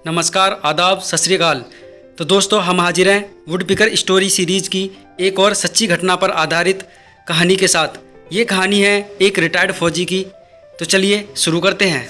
नमस्कार, आदाब, सत श्री अकाल। तो दोस्तों, हम हाजिर हैं वुडपिकर स्टोरी सीरीज की एक और सच्ची घटना पर आधारित कहानी के साथ। ये कहानी है एक रिटायर्ड फौजी की। तो चलिए शुरू करते हैं।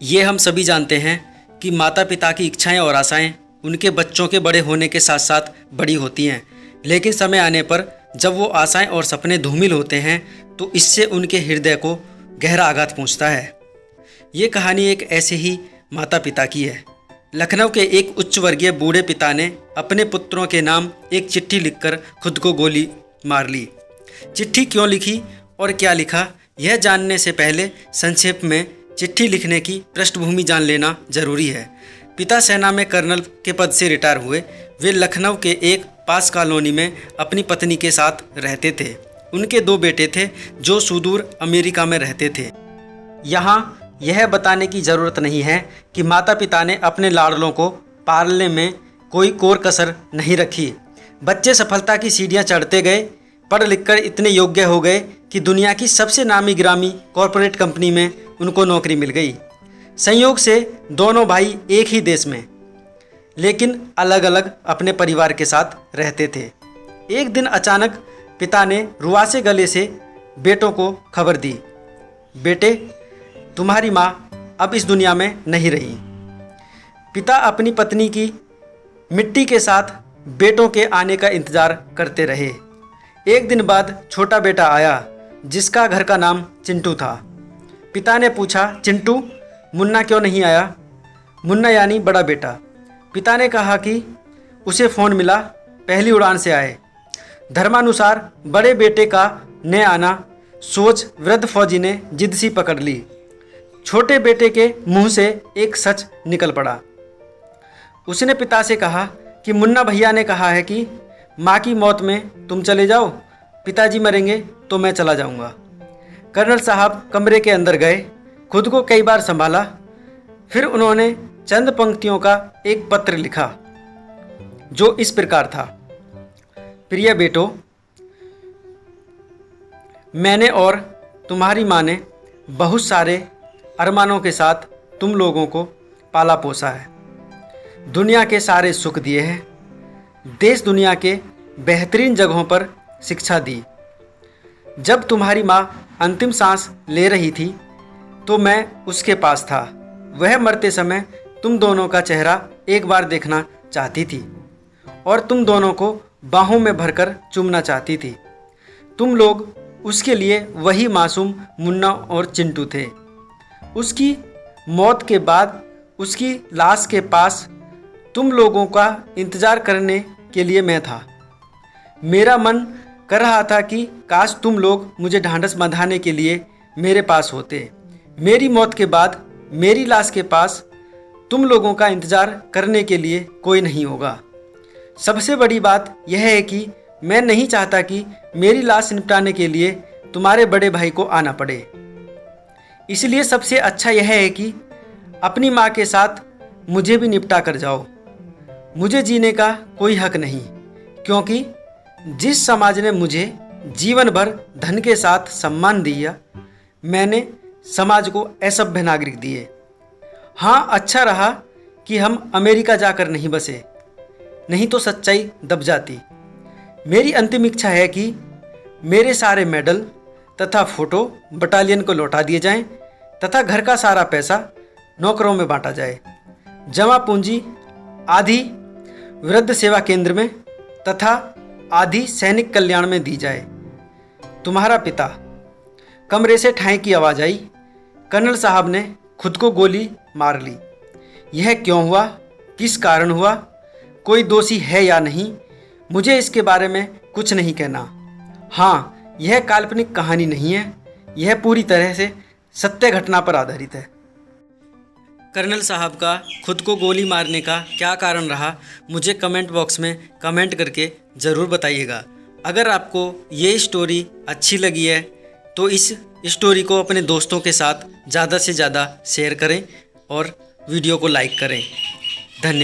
ये हम सभी जानते हैं कि माता पिता की इच्छाएं और आशाएं उनके बच्चों के बड़े होने के साथ साथ बड़ी होती हैं, लेकिन समय आने पर जब वो आशाएं और सपने धूमिल होते हैं तो इससे उनके हृदय को गहरा आघात पहुंचता है। ये कहानी एक ऐसे ही माता पिता की है। लखनऊ के एक उच्च वर्गीय बूढ़े पिता ने अपने पुत्रों के नाम एक चिट्ठी लिखकर खुद को गोली मार ली। चिट्ठी क्यों लिखी और क्या लिखा, यह जानने से पहले संक्षेप में चिट्ठी लिखने की पृष्ठभूमि जान लेना जरूरी है। पिता सेना में कर्नल के पद से रिटायर हुए। वे लखनऊ के एक पास कॉलोनी में अपनी पत्नी के साथ रहते थे। उनके 2 बेटे थे जो सुदूर अमेरिका में रहते थे। यहाँ यह बताने की ज़रूरत नहीं है कि माता पिता ने अपने लाडलों को पालने में कोई कोर कसर नहीं रखी। बच्चे सफलता की सीढ़ियाँ चढ़ते गए, पढ़ लिखकर इतने योग्य हो गए कि दुनिया की सबसे नामी गिरामी कॉरपोरेट कंपनी में उनको नौकरी मिल गई। संयोग से दोनों भाई एक ही देश में लेकिन अलग अलग अपने परिवार के साथ रहते थे। एक दिन अचानक पिता ने रुआसे गले से बेटों को खबर दी, बेटे, तुम्हारी माँ अब इस दुनिया में नहीं रही। पिता अपनी पत्नी की मिट्टी के साथ बेटों के आने का इंतज़ार करते रहे। एक दिन बाद छोटा बेटा आया जिसका घर का नाम चिंटू था। पिता ने पूछा, चिंटू, मुन्ना क्यों नहीं आया? मुन्ना यानी बड़ा बेटा। पिता ने कहा कि उसे फ़ोन मिला, पहली उड़ान से आए। धर्मानुसार बड़े बेटे का न आना सोच वृद्ध फौजी ने जिद सी पकड़ ली। छोटे बेटे के मुंह से एक सच निकल पड़ा। उसने पिता से कहा कि मुन्ना भैया ने कहा है कि माँ की मौत में तुम चले जाओ, पिताजी मरेंगे तो मैं चला जाऊंगा। कर्नल साहब कमरे के अंदर गए, खुद को कई बार संभाला, फिर उन्होंने चंद पंक्तियों का एक पत्र लिखा जो इस प्रकार था। प्रिय बेटो, मैंने और तुम्हारी माँ ने बहुत सारे अरमानों के साथ तुम लोगों को पाला पोसा है, दुनिया के सारे सुख दिए हैं, देश दुनिया के बेहतरीन जगहों पर शिक्षा दी। जब तुम्हारी माँ अंतिम सांस ले रही थी तो मैं उसके पास था। वह मरते समय तुम दोनों का चेहरा एक बार देखना चाहती थी और तुम दोनों को बाहों में भरकर चूमना चाहती थी। तुम लोग उसके लिए वही मासूम मुन्ना और चिंटू थे। उसकी मौत के बाद उसकी लाश के पास तुम लोगों का इंतज़ार करने के लिए मैं था। मेरा मन कर रहा था कि काश तुम लोग मुझे ढांढस बंधाने के लिए मेरे पास होते। मेरी मौत के बाद मेरी लाश के पास तुम लोगों का इंतज़ार करने के लिए कोई नहीं होगा। सबसे बड़ी बात यह है कि मैं नहीं चाहता कि मेरी लाश निपटाने के लिए तुम्हारे बड़े भाई को आना पड़े। इसलिए सबसे अच्छा यह है कि अपनी माँ के साथ मुझे भी निपटा कर जाओ। मुझे जीने का कोई हक नहीं, क्योंकि जिस समाज ने मुझे जीवन भर धन के साथ सम्मान दिया, मैंने समाज को असभ्य नागरिक दिए। हाँ, अच्छा रहा कि हम अमेरिका जाकर नहीं बसे, नहीं तो सच्चाई दब जाती। मेरी अंतिम इच्छा है कि मेरे सारे मेडल तथा फोटो बटालियन को लौटा दिए जाएं तथा घर का सारा पैसा नौकरों में बांटा जाए। जमा पूंजी आधी वृद्ध सेवा केंद्र में तथा आधी सैनिक कल्याण में दी जाए। तुम्हारा पिता। कमरे से ठाई की आवाज़ आई। कर्नल साहब ने खुद को गोली मार ली। यह क्यों हुआ, किस कारण हुआ, कोई दोषी है या नहीं, मुझे इसके बारे में कुछ नहीं कहना। हाँ, यह काल्पनिक कहानी नहीं है, यह पूरी तरह से सत्य घटना पर आधारित है। कर्नल साहब का खुद को गोली मारने का क्या कारण रहा, मुझे कमेंट बॉक्स में कमेंट करके ज़रूर बताइएगा। अगर आपको ये स्टोरी अच्छी लगी है तो इस स्टोरी को अपने दोस्तों के साथ ज़्यादा से ज़्यादा शेयर करें और वीडियो को लाइक करें।